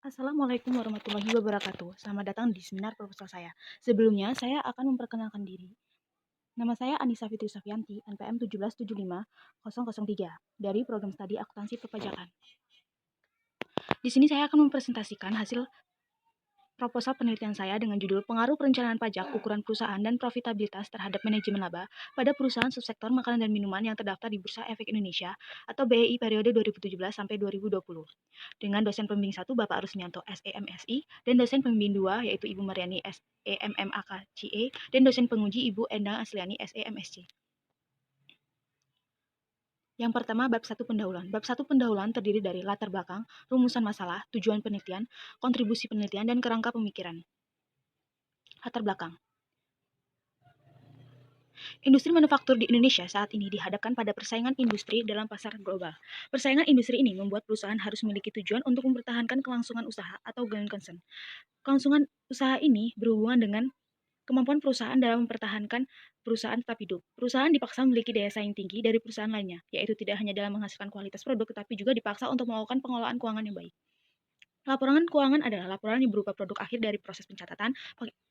Assalamualaikum warahmatullahi wabarakatuh. Selamat datang di seminar proposal saya. Sebelumnya, saya akan memperkenalkan diri. Nama saya Anissa Fitri Safianti, NPM 1775003, dari Program Studi Akuntansi Perpajakan. Di sini saya akan mempresentasikan hasil proposal penelitian saya dengan judul Pengaruh Perencanaan Pajak, Ukuran Perusahaan, dan Profitabilitas terhadap Manajemen Laba pada Perusahaan Subsektor Makanan dan Minuman yang terdaftar di Bursa Efek Indonesia atau BEI periode 2017 sampai 2020. Dengan dosen pembimbing 1 Bapak Rusmianto SEMSI dan dosen pembimbing 2 yaitu Ibu Mariani SEMMAKCE dan dosen penguji Ibu Endang Asliani SEMSC. Yang pertama, bab 1 pendahuluan. Bab 1 pendahuluan terdiri dari latar belakang, rumusan masalah, tujuan penelitian, kontribusi penelitian, dan kerangka pemikiran. Latar belakang. Industri manufaktur di Indonesia saat ini dihadapkan pada persaingan industri dalam pasar global. Persaingan industri ini membuat perusahaan harus memiliki tujuan untuk mempertahankan kelangsungan usaha atau going concern. Kelangsungan usaha ini berhubungan dengan kemampuan perusahaan dalam mempertahankan perusahaan tetap hidup. Perusahaan dipaksa memiliki daya saing tinggi dari perusahaan lainnya, yaitu tidak hanya dalam menghasilkan kualitas produk, tetapi juga dipaksa untuk melakukan pengelolaan keuangan yang baik. Laporan keuangan adalah laporan yang berupa produk akhir dari proses pencatatan,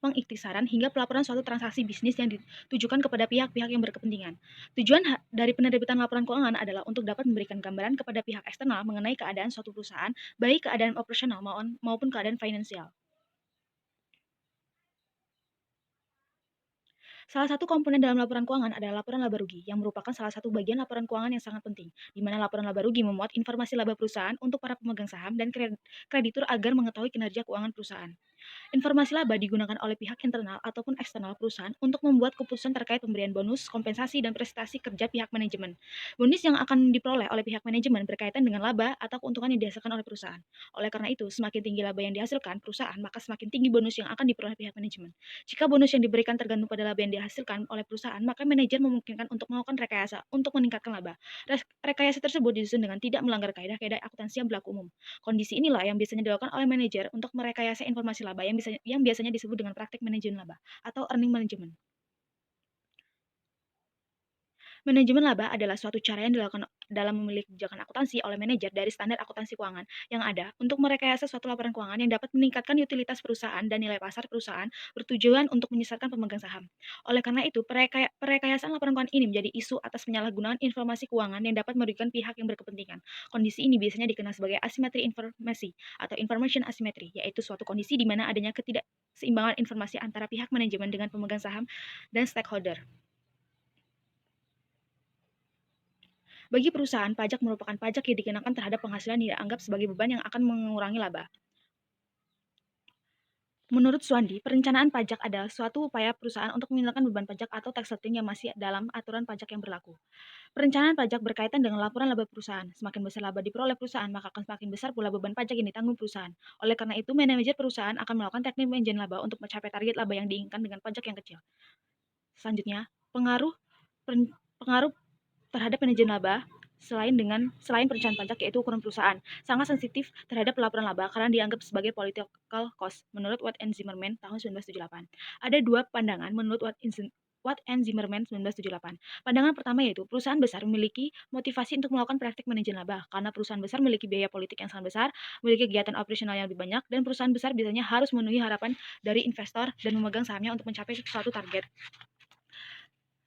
pengiktisaran, hingga pelaporan suatu transaksi bisnis yang ditujukan kepada pihak-pihak yang berkepentingan. Tujuan dari penerbitan laporan keuangan adalah untuk dapat memberikan gambaran kepada pihak eksternal mengenai keadaan suatu perusahaan, baik keadaan operasional maupun keadaan finansial. Salah satu komponen dalam laporan keuangan adalah laporan laba rugi, yang merupakan salah satu bagian laporan keuangan yang sangat penting, di mana laporan laba rugi memuat informasi laba perusahaan untuk para pemegang saham dan kreditur agar mengetahui kinerja keuangan perusahaan. Informasi laba digunakan oleh pihak internal ataupun eksternal perusahaan untuk membuat keputusan terkait pemberian bonus, kompensasi, dan prestasi kerja pihak manajemen. Bonus yang akan diperoleh oleh pihak manajemen berkaitan dengan laba atau keuntungan yang dihasilkan oleh perusahaan. Oleh karena itu, semakin tinggi laba yang dihasilkan perusahaan, maka semakin tinggi bonus yang akan diperoleh pihak manajemen. Jika bonus yang diberikan tergantung pada laba yang dihasilkan oleh perusahaan, maka manajer memungkinkan untuk melakukan rekayasa untuk meningkatkan laba. Rekayasa tersebut disusun dengan tidak melanggar kaidah-kaidah akuntansi yang berlaku umum. Kondisi inilah yang biasanya dilakukan oleh manajer untuk merekayasa informasi laba yang biasanya disebut dengan praktik manajemen laba atau earning management. Manajemen laba adalah suatu cara yang dilakukan dalam memilih kebijakan akuntansi oleh manajer dari standar akuntansi keuangan yang ada untuk merekayasa suatu laporan keuangan yang dapat meningkatkan utilitas perusahaan dan nilai pasar perusahaan bertujuan untuk menyesatkan pemegang saham. Oleh karena itu, perekayasaan laporan keuangan ini menjadi isu atas penyalahgunaan informasi keuangan yang dapat merugikan pihak yang berkepentingan. Kondisi ini biasanya dikenal sebagai asimetri informasi atau information asymmetry, yaitu suatu kondisi di mana adanya ketidakseimbangan informasi antara pihak manajemen dengan pemegang saham dan stakeholder. Bagi perusahaan, pajak merupakan pajak yang dikenakan terhadap penghasilan yang dianggap sebagai beban yang akan mengurangi laba. Menurut Suwandi, perencanaan pajak adalah suatu upaya perusahaan untuk menghilangkan beban pajak atau tax shielding yang masih dalam aturan pajak yang berlaku. Perencanaan pajak berkaitan dengan laporan laba perusahaan. Semakin besar laba diperoleh perusahaan, maka akan semakin besar pula beban pajak yang ditanggung perusahaan. Oleh karena itu, manajer perusahaan akan melakukan teknik manajemen laba untuk mencapai target laba yang diinginkan dengan pajak yang kecil. Selanjutnya, pengaruh terhadap manajemen laba selain perencanaan pajak yaitu ukuran perusahaan sangat sensitif terhadap laporan laba karena dianggap sebagai political cost menurut Watt and Zimmerman tahun 1978. Ada dua pandangan menurut Watt and Zimmerman 1978. Pandangan pertama yaitu perusahaan besar memiliki motivasi untuk melakukan praktik manajemen laba karena perusahaan besar memiliki biaya politik yang sangat besar, memiliki kegiatan operasional yang lebih banyak, dan perusahaan besar biasanya harus memenuhi harapan dari investor dan memegang sahamnya untuk mencapai suatu target,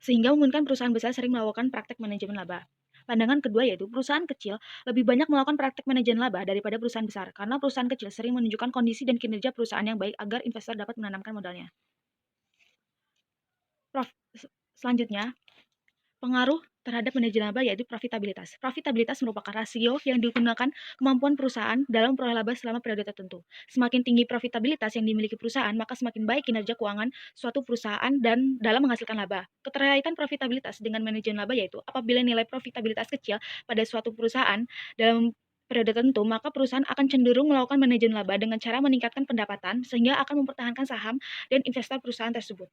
sehingga memungkinkan perusahaan besar sering melakukan praktek manajemen laba. Pandangan kedua yaitu perusahaan kecil lebih banyak melakukan praktek manajemen laba daripada perusahaan besar karena perusahaan kecil sering menunjukkan kondisi dan kinerja perusahaan yang baik agar investor dapat menanamkan modalnya. Selanjutnya, pengaruh terhadap manajemen laba yaitu profitabilitas. Profitabilitas merupakan rasio yang digunakan kemampuan perusahaan dalam memperoleh laba selama periode tertentu. Semakin tinggi profitabilitas yang dimiliki perusahaan, maka semakin baik kinerja keuangan suatu perusahaan dan dalam menghasilkan laba. Keterkaitan profitabilitas dengan manajemen laba yaitu apabila nilai profitabilitas kecil pada suatu perusahaan dalam periode tertentu, maka perusahaan akan cenderung melakukan manajemen laba dengan cara meningkatkan pendapatan sehingga akan mempertahankan saham dan investor perusahaan tersebut.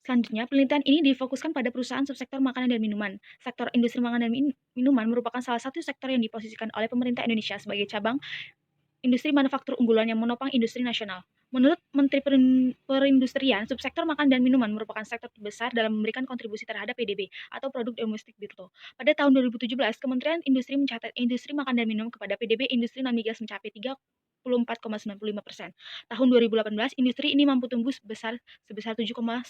Selanjutnya, penelitian ini difokuskan pada perusahaan subsektor makanan dan minuman. Sektor industri makanan dan minuman merupakan salah satu sektor yang diposisikan oleh pemerintah Indonesia sebagai cabang industri manufaktur unggulan yang menopang industri nasional. Menurut Menteri Perindustrian, subsektor makan dan minuman merupakan sektor terbesar dalam memberikan kontribusi terhadap PDB atau produk domestik bruto. Pada tahun 2017, Kementerian Industri mencatat industri makan dan minum kepada PDB industri non-migas mencapai 34,95%. Tahun 2018, industri ini mampu tumbuh sebesar 7,91%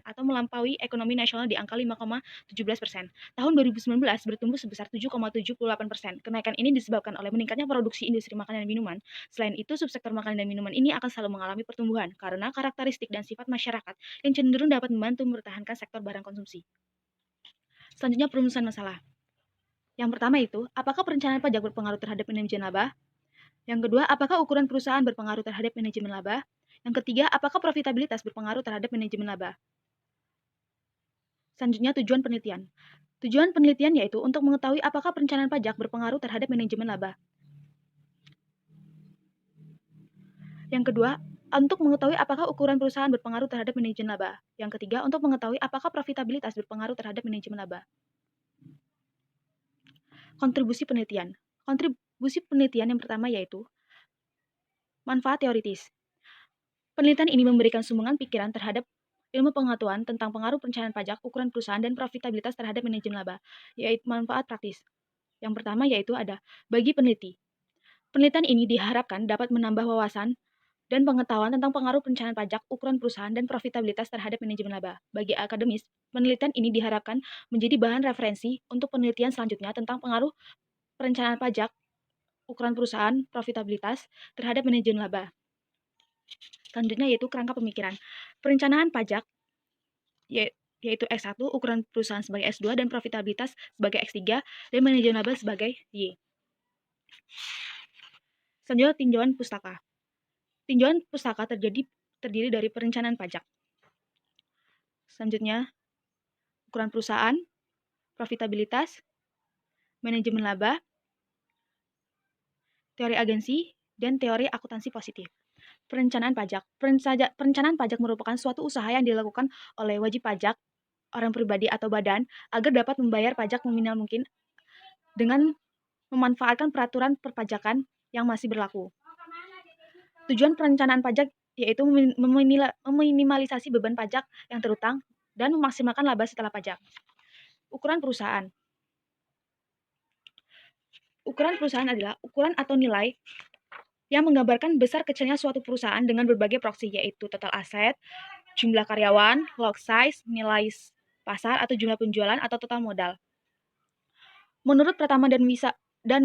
atau melampaui ekonomi nasional di angka 5,17%. Tahun 2019 bertumbuh sebesar 7,78%. Kenaikan ini disebabkan oleh meningkatnya produksi industri makanan dan minuman. Selain itu, subsektor makanan dan minuman ini akan selalu mengalami pertumbuhan karena karakteristik dan sifat masyarakat yang cenderung dapat membantu mempertahankan sektor barang konsumsi. Selanjutnya, perumusan masalah. Yang pertama itu, apakah perencanaan pajak berpengaruh terhadap manajemen laba? Yang kedua, apakah ukuran perusahaan berpengaruh terhadap manajemen laba? Yang ketiga, apakah profitabilitas berpengaruh terhadap manajemen laba? Selanjutnya, tujuan penelitian. Tujuan penelitian yaitu untuk mengetahui apakah perencanaan pajak berpengaruh terhadap manajemen laba. Yang kedua, untuk mengetahui apakah ukuran perusahaan berpengaruh terhadap manajemen laba. Yang ketiga, untuk mengetahui apakah profitabilitas berpengaruh terhadap manajemen laba. Kontribusi penelitian. Kontribusi penelitian yang pertama yaitu manfaat teoritis. Penelitian ini memberikan sumbangan pikiran terhadap ilmu pengetahuan tentang pengaruh perencanaan pajak, ukuran perusahaan, dan profitabilitas terhadap manajemen laba, yaitu manfaat praktis. Yang pertama yaitu ada bagi peneliti. Penelitian ini diharapkan dapat menambah wawasan dan pengetahuan tentang pengaruh perencanaan pajak, ukuran perusahaan, dan profitabilitas terhadap manajemen laba. Bagi akademis, penelitian ini diharapkan menjadi bahan referensi untuk penelitian selanjutnya tentang pengaruh perencanaan pajak, ukuran perusahaan, profitabilitas terhadap manajemen laba. Selanjutnya yaitu kerangka pemikiran. Perencanaan pajak yaitu X1, ukuran perusahaan sebagai S2, dan profitabilitas sebagai X3, dan manajemen laba sebagai Y. Selanjutnya tinjauan pustaka. Tinjauan pustaka terdiri dari perencanaan pajak. Selanjutnya, ukuran perusahaan, profitabilitas, manajemen laba, teori agensi, dan teori akuntansi positif. Perencanaan pajak. Perencanaan pajak merupakan suatu usaha yang dilakukan oleh wajib pajak, orang pribadi atau badan, agar dapat membayar pajak meminimal mungkin dengan memanfaatkan peraturan perpajakan yang masih berlaku. Tujuan perencanaan pajak yaitu meminimalisasi beban pajak yang terutang dan memaksimalkan laba setelah pajak. Ukuran perusahaan. Ukuran perusahaan adalah ukuran atau nilai yang menggambarkan besar kecilnya suatu perusahaan dengan berbagai proksi, yaitu total aset, jumlah karyawan, lot size, nilai pasar atau jumlah penjualan atau total modal. Menurut Pratama dan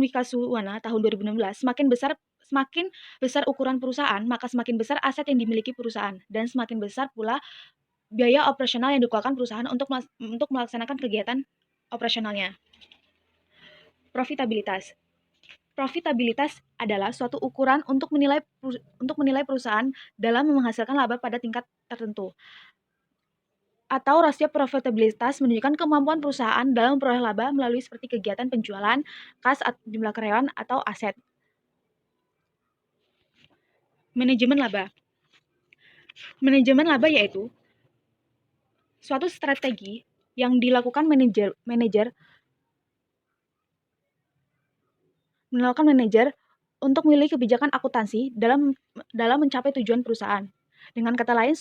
Wikasuwana tahun 2016, semakin besar ukuran perusahaan, maka semakin besar aset yang dimiliki perusahaan, dan semakin besar pula biaya operasional yang dikeluarkan perusahaan untuk melaksanakan kegiatan operasionalnya. Profitabilitas. Profitabilitas adalah suatu ukuran untuk menilai perusahaan dalam menghasilkan laba pada tingkat tertentu. Atau rasio profitabilitas menunjukkan kemampuan perusahaan dalam memperoleh laba melalui seperti kegiatan penjualan, kas, jumlah karyawan, atau aset. Manajemen laba. Manajemen laba yaitu suatu strategi yang dilakukan manajer untuk memilih kebijakan akuntansi dalam mencapai tujuan perusahaan. Dengan kata lain,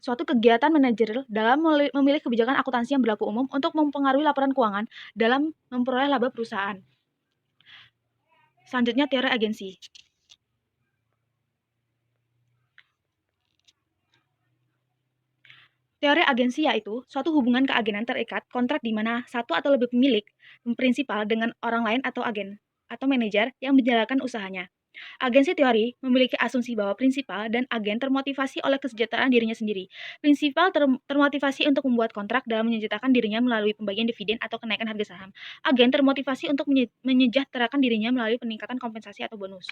suatu kegiatan manajer dalam memilih kebijakan akuntansi yang berlaku umum untuk mempengaruhi laporan keuangan dalam memperoleh laba perusahaan. Selanjutnya, teori agensi. Teori agensi yaitu suatu hubungan keagenan terikat kontrak di mana satu atau lebih pemilik prinsipal dengan orang lain atau agen atau manajer yang menjalankan usahanya. Agensi teori memiliki asumsi bahwa prinsipal dan agen termotivasi oleh kesejahteraan dirinya sendiri. Prinsipal termotivasi untuk membuat kontrak dalam menyejahterakan dirinya melalui pembagian dividen atau kenaikan harga saham. Agen termotivasi untuk menyejahterakan dirinya melalui peningkatan kompensasi atau bonus.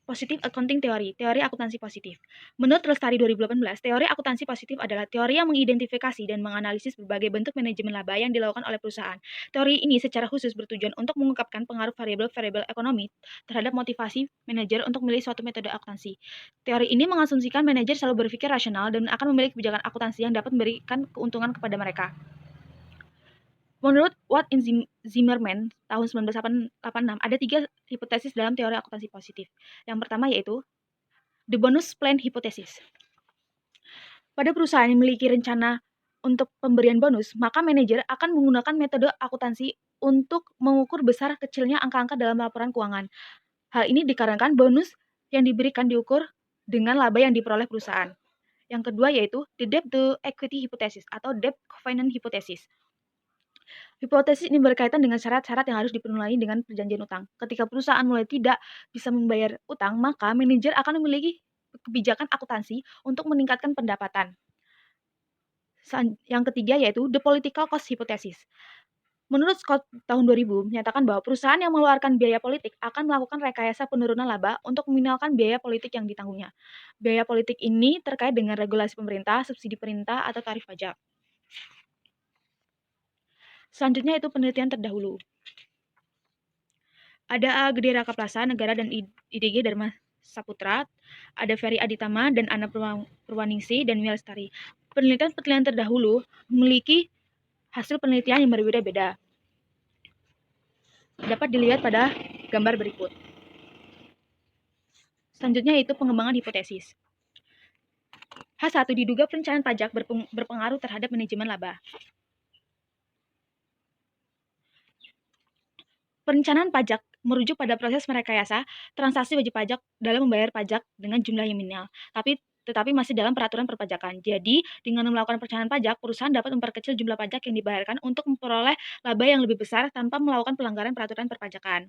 Positive Accounting Theory, teori akuntansi positif. Menurut Lestari 2018, teori akuntansi positif adalah teori yang mengidentifikasi dan menganalisis berbagai bentuk manajemen laba yang dilakukan oleh perusahaan. Teori ini secara khusus bertujuan untuk mengungkapkan pengaruh variabel-variabel ekonomi terhadap motivasi manajer untuk memilih suatu metode akuntansi. Teori ini mengasumsikan manajer selalu berpikir rasional dan akan memilih kebijakan akuntansi yang dapat memberikan keuntungan kepada mereka. Menurut Watt and Zimmerman tahun 1986, ada 3 hipotesis dalam teori akuntansi positif. Yang pertama yaitu the bonus plan hypothesis. Pada perusahaan yang memiliki rencana untuk pemberian bonus, maka manajer akan menggunakan metode akuntansi untuk mengukur besar kecilnya angka-angka dalam laporan keuangan. Hal ini dikarenakan bonus yang diberikan diukur dengan laba yang diperoleh perusahaan. Yang kedua yaitu the debt to equity hypothesis atau debt covenant hypothesis. Hipotesis ini berkaitan dengan syarat-syarat yang harus dipenuhi dengan perjanjian utang. Ketika perusahaan mulai tidak bisa membayar utang, maka manajer akan memiliki kebijakan akuntansi untuk meningkatkan pendapatan. Yang ketiga yaitu the political cost hypothesis. Menurut Scott tahun 2000 menyatakan bahwa perusahaan yang mengeluarkan biaya politik akan melakukan rekayasa penurunan laba untuk meminimalkan biaya politik yang ditanggungnya. Biaya politik ini terkait dengan regulasi pemerintah, subsidi pemerintah, atau tarif pajak. Selanjutnya itu penelitian terdahulu. Ada A. Gede Rakaplasa, Negara, dan IDG Dharma Saputra. Ada Ferry Aditama dan Ana Purwaningsih dan Mia Lestari. Penelitian terdahulu memiliki hasil penelitian yang berbeda-beda. Dapat dilihat pada gambar berikut. Selanjutnya itu pengembangan hipotesis. H1 diduga perencanaan pajak berpengaruh terhadap manajemen laba. Perencanaan pajak merujuk pada proses merekayasa transaksi wajib pajak dalam membayar pajak dengan jumlah yang minimal, tetapi masih dalam peraturan perpajakan. Jadi, dengan melakukan perencanaan pajak, perusahaan dapat memperkecil jumlah pajak yang dibayarkan untuk memperoleh laba yang lebih besar tanpa melakukan pelanggaran peraturan perpajakan.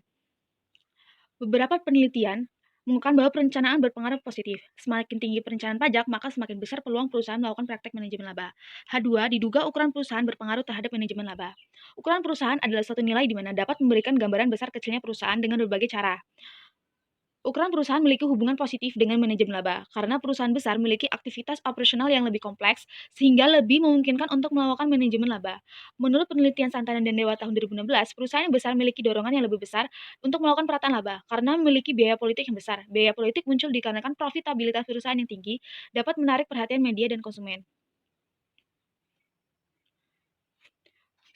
Beberapa penelitian mengungkapkan bahwa perencanaan berpengaruh positif. Semakin tinggi perencanaan pajak, maka semakin besar peluang perusahaan melakukan praktek manajemen laba. H2, diduga ukuran perusahaan berpengaruh terhadap manajemen laba. Ukuran perusahaan adalah suatu nilai di mana dapat memberikan gambaran besar kecilnya perusahaan dengan berbagai cara. Ukuran perusahaan memiliki hubungan positif dengan manajemen laba, karena perusahaan besar memiliki aktivitas operasional yang lebih kompleks, sehingga lebih memungkinkan untuk melakukan manajemen laba. Menurut penelitian Santana dan Dewa tahun 2016, perusahaan yang besar memiliki dorongan yang lebih besar untuk melakukan perataan laba, karena memiliki biaya politik yang besar. Biaya politik muncul dikarenakan profitabilitas perusahaan yang tinggi dapat menarik perhatian media dan konsumen.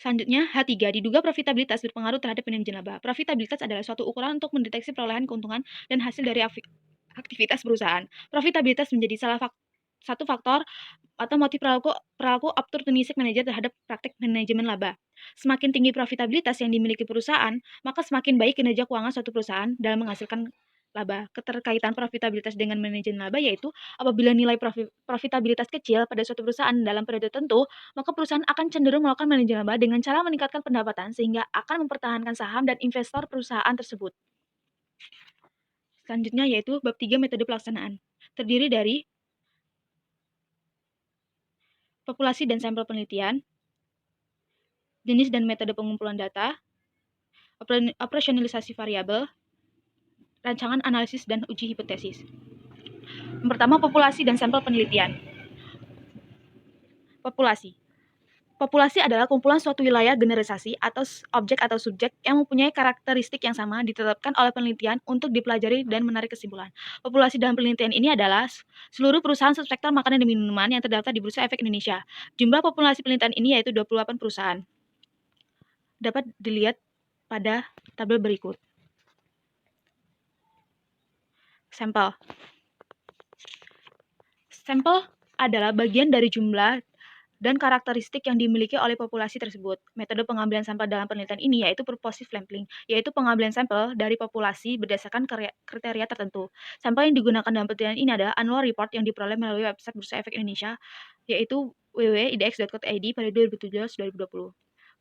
Selanjutnya, H3, diduga profitabilitas berpengaruh terhadap manajemen laba. Profitabilitas adalah suatu ukuran untuk mendeteksi perolehan keuntungan dan hasil dari aktivitas perusahaan. Profitabilitas menjadi satu faktor atau motif perilaku opportunistic manajer terhadap praktik manajemen laba. Semakin tinggi profitabilitas yang dimiliki perusahaan, maka semakin baik kinerja keuangan suatu perusahaan dalam menghasilkan laba. Keterkaitan profitabilitas dengan manajemen laba yaitu apabila nilai profitabilitas kecil pada suatu perusahaan dalam periode tertentu, maka perusahaan akan cenderung melakukan manajemen laba dengan cara meningkatkan pendapatan sehingga akan mempertahankan saham dan investor perusahaan tersebut. Selanjutnya yaitu bab 3 metode pelaksanaan. Terdiri dari populasi dan sampel penelitian, jenis dan metode pengumpulan data, operasionalisasi variabel, rancangan analisis dan uji hipotesis. Yang pertama, populasi dan sampel penelitian. Populasi. Populasi adalah kumpulan suatu wilayah generalisasi atau objek atau subjek yang mempunyai karakteristik yang sama ditetapkan oleh penelitian untuk dipelajari dan menarik kesimpulan. Populasi dalam penelitian ini adalah seluruh perusahaan subsektor makanan dan minuman yang terdaftar di Bursa Efek Indonesia. Jumlah populasi penelitian ini yaitu 28 perusahaan. Dapat dilihat pada tabel berikut. Sampel. Sampel adalah bagian dari jumlah dan karakteristik yang dimiliki oleh populasi tersebut. Metode pengambilan sampel dalam penelitian ini yaitu purposive sampling, yaitu pengambilan sampel dari populasi berdasarkan kriteria tertentu. Sampel yang digunakan dalam penelitian ini adalah annual report yang diperoleh melalui website Bursa Efek Indonesia, yaitu www.idx.co.id pada 2017-2020.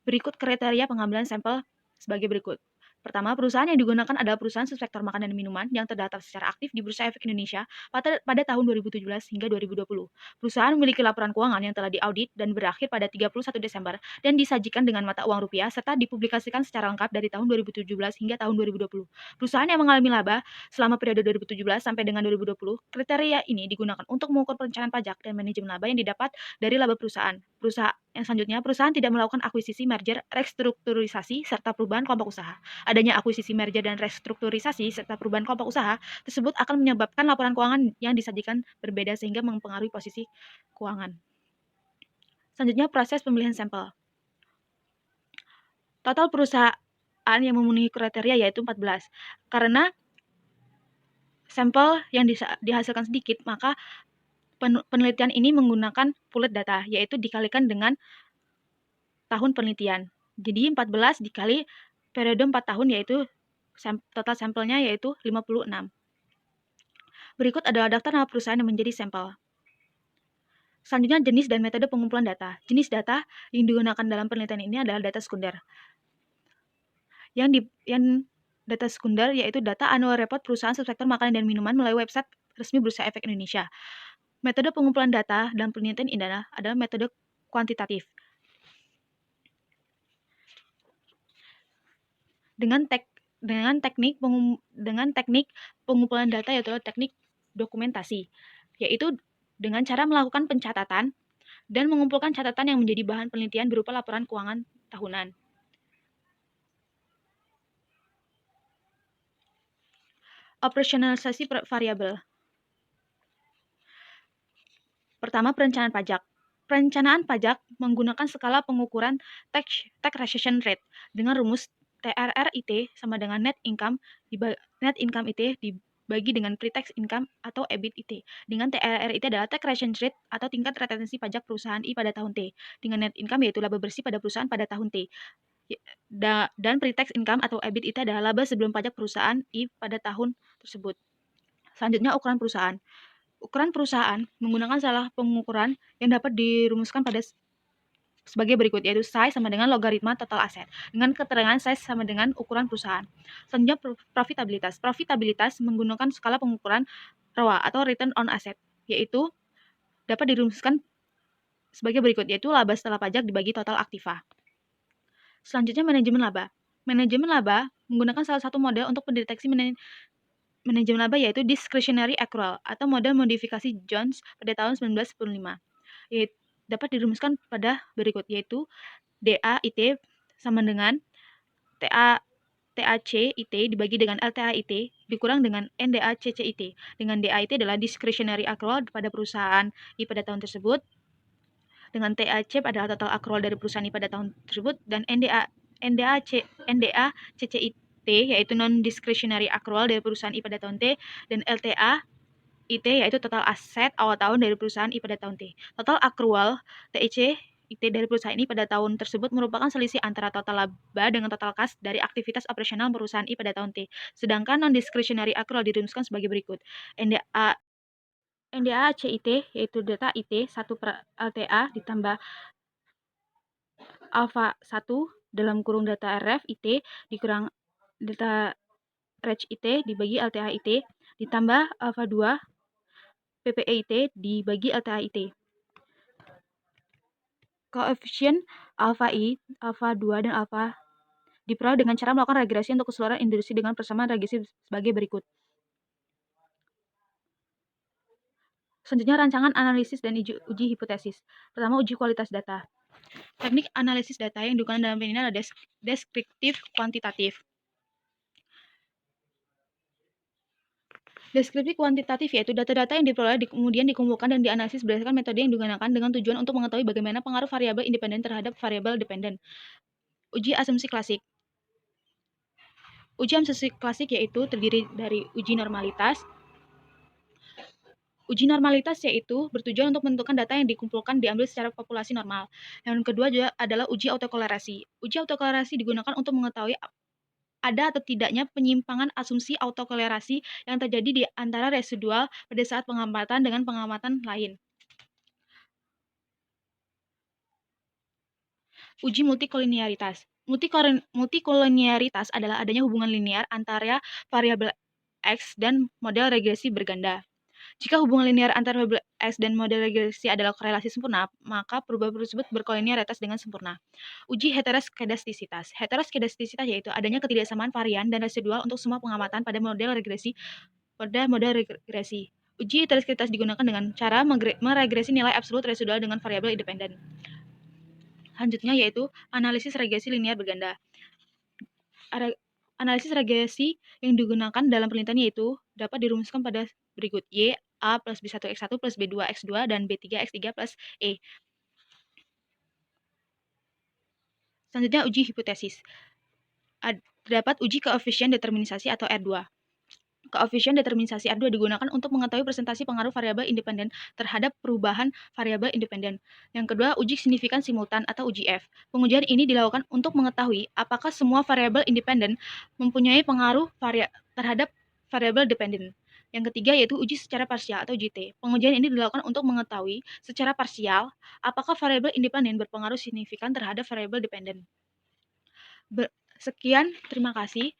Berikut kriteria pengambilan sampel sebagai berikut. Pertama, perusahaan yang digunakan adalah perusahaan subsektor makanan dan minuman yang terdaftar secara aktif di Bursa Efek Indonesia pada tahun 2017 hingga 2020. Perusahaan memiliki laporan keuangan yang telah diaudit dan berakhir pada 31 Desember dan disajikan dengan mata uang rupiah serta dipublikasikan secara lengkap dari tahun 2017 hingga tahun 2020. Perusahaan yang mengalami laba selama periode 2017 sampai dengan 2020, kriteria ini digunakan untuk mengukur perencanaan pajak dan manajemen laba yang didapat dari laba perusahaan. Yang selanjutnya, perusahaan tidak melakukan akuisisi, merger, restrukturisasi, serta perubahan kelompok usaha. Adanya akuisisi, merger, dan restrukturisasi serta perubahan kelompok usaha tersebut akan menyebabkan laporan keuangan yang disajikan berbeda sehingga mempengaruhi posisi keuangan. Selanjutnya, proses pemilihan sampel. Total perusahaan yang memenuhi kriteria yaitu 14. Karena sampel yang dihasilkan sedikit, maka penelitian ini menggunakan pooled data, yaitu dikalikan dengan tahun penelitian. Jadi 14 dikali periode 4 tahun, yaitu total sampelnya yaitu 56. Berikut adalah daftar nama perusahaan yang menjadi sampel. Selanjutnya, jenis dan metode pengumpulan data. Jenis data yang digunakan dalam penelitian ini adalah data sekunder. Yang data sekunder yaitu data annual report perusahaan subsektor makanan dan minuman melalui website resmi Bursa Efek Indonesia. Metode pengumpulan data dalam penelitian ini adalah metode kuantitatif. Dengan teknik pengumpulan data yaitu teknik dokumentasi, yaitu dengan cara melakukan pencatatan dan mengumpulkan catatan yang menjadi bahan penelitian berupa laporan keuangan tahunan. Operasionalisasi variabel. Pertama, perencanaan pajak. Perencanaan pajak menggunakan skala pengukuran taxation rate dengan rumus TRRIT sama dengan net income IT dibagi dengan pre-tax income atau EBIT-IT. Dengan TRRIT adalah taxation rate atau tingkat retensi pajak perusahaan I pada tahun T. Dengan net income yaitu laba bersih pada perusahaan pada tahun T. Dan pre-tax income atau EBIT-IT adalah laba sebelum pajak perusahaan I pada tahun tersebut. Selanjutnya, ukuran perusahaan. Ukuran perusahaan menggunakan salah pengukuran yang dapat dirumuskan sebagai berikut, yaitu size sama dengan logaritma total aset dengan keterangan size sama dengan ukuran perusahaan. Selanjutnya, profitabilitas. Profitabilitas menggunakan skala pengukuran ROA atau return on asset, yaitu dapat dirumuskan sebagai berikut, yaitu laba setelah pajak dibagi total aktiva. Selanjutnya, manajemen laba. Manajemen laba menggunakan salah satu model untuk mendeteksi manajemen laba yaitu discretionary accrual atau model modifikasi Jones pada tahun 1995. Dapat dirumuskan pada berikut, yaitu DAIT sama dengan TAC-IT dibagi dengan LTA-IT dikurang dengan NDA-CC-IT. Dengan DAIT adalah discretionary accrual pada perusahaan I pada tahun tersebut, dengan TAC adalah total accrual dari perusahaan I pada tahun tersebut, dan NDA-CCIT yaitu non-discretionary accrual dari perusahaan I pada tahun T, dan LTA-IT yaitu total aset awal tahun dari perusahaan I pada tahun T. Total accrual TIC-IT dari perusahaan I pada tahun tersebut merupakan selisih antara total laba dengan total kas dari aktivitas operasional perusahaan I pada tahun T. Sedangkan non-discretionary accrual dirumuskan sebagai berikut. NDA-CIT yaitu data IT 1 per LTA ditambah alpha 1 dalam kurung data RF IT dikurang data Reg IT dibagi LTA IT ditambah alpha 2 PPE IT dibagi LTA IT. Koefisien alpha I, alpha 2 dan alpha diperoleh dengan cara melakukan regresi untuk keseluruhan industri dengan persamaan regresi sebagai berikut. Selanjutnya, rancangan analisis dan uji hipotesis. Pertama, uji kualitas data. Teknik analisis data yang digunakan dalam ini adalah deskriptif kuantitatif. Deskriptif kuantitatif yaitu data-data yang diperoleh kemudian dikumpulkan dan dianalisis berdasarkan metode yang digunakan dengan tujuan untuk mengetahui bagaimana pengaruh variabel independen terhadap variabel dependen. Uji asumsi klasik. Uji asumsi klasik yaitu terdiri dari uji normalitas. Uji normalitas yaitu bertujuan untuk menentukan data yang dikumpulkan diambil secara populasi normal. Yang kedua juga adalah uji autokolerasi. Uji autokolerasi digunakan untuk mengetahui ada atau tidaknya penyimpangan asumsi autokolerasi yang terjadi di antara residual pada saat pengamatan dengan pengamatan lain. Uji multikolinearitas. Multikolinearitas adalah adanya hubungan linear antara variabel X dan model regresi berganda. Jika hubungan linear antara variabel X dan model regresi adalah korelasi sempurna, maka perubahan tersebut berkolinearitas dengan sempurna. Uji heteroskedastisitas. Heteroskedastisitas yaitu adanya ketidaksamaan varian dan residual untuk semua pengamatan pada model regresi. Uji heteroskedastisitas digunakan dengan cara meregresi nilai absolut residual dengan variabel independen. Selanjutnya yaitu analisis regresi linear berganda. Analisis regresi yang digunakan dalam penelitian yaitu dapat dirumuskan pada berikut: Y, A plus B1X1 plus B2X2 dan B3X3 plus E. Selanjutnya uji hipotesis. Terdapat uji koefisien determinisasi atau R2. Koefisien determinisasi R2 digunakan untuk mengetahui presentasi pengaruh variabel independen terhadap perubahan variabel independen. Yang kedua, uji signifikan simultan atau uji F. Pengujian ini dilakukan untuk mengetahui apakah semua variabel independen mempunyai pengaruh terhadap variabel dependen. Yang ketiga yaitu uji secara parsial atau uji T. Pengujian ini dilakukan untuk mengetahui secara parsial apakah variabel independen berpengaruh signifikan terhadap variabel dependen. Sekian, terima kasih.